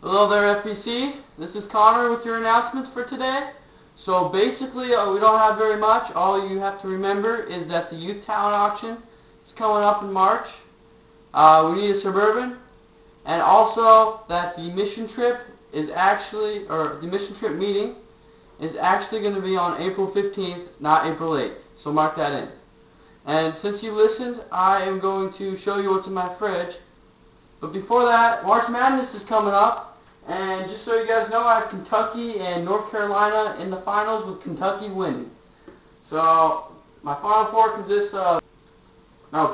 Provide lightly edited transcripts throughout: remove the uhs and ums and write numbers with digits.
Hello there, FPC. This is Connor with your announcements for today. So basically, we don't have very much. All you have to remember is that the Youth Talent Auction is coming up in March. We need a Suburban, and also that the mission trip is actually, or the mission trip meeting is actually going to be on April 15th, not April 8th. So mark that in. And since you listened, I am going to show you what's in my fridge. But before that, March Madness is coming up, and just so you guys know, I have Kentucky and North Carolina in the finals, with Kentucky winning. So my Final Four consists of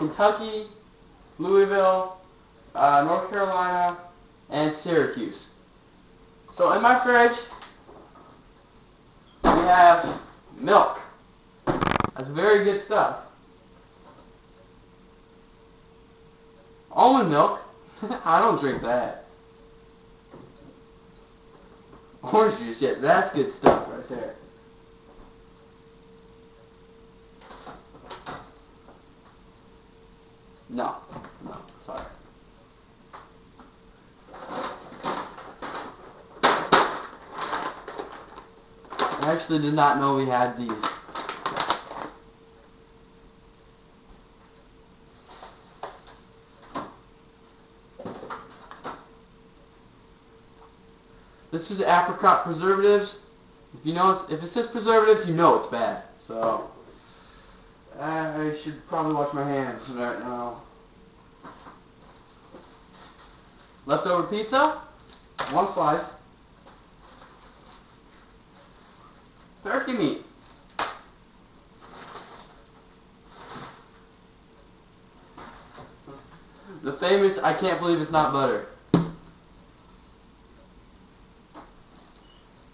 Kentucky, Louisville, North Carolina, and Syracuse. So in my fridge, we have milk. That's very good stuff. Almond milk. I don't drink that. Orange juice, yeah, that's good stuff right there. No, sorry. I actually did not know we had these. This is apricot preservatives. If it says preservatives, you know it's bad. So I should probably wash my hands right now. Leftover pizza, 1 slice. Turkey meat. The famous I can't believe it's not butter.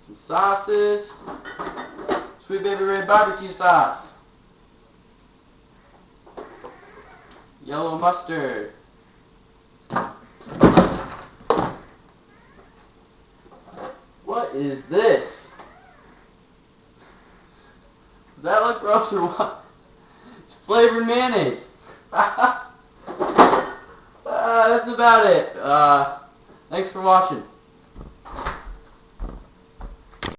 Some sauces. Sweet Baby Ray barbecue sauce. Yellow mustard. What is this? Does that look gross or what? It's flavored mayonnaise. That's about it. Thanks for watching.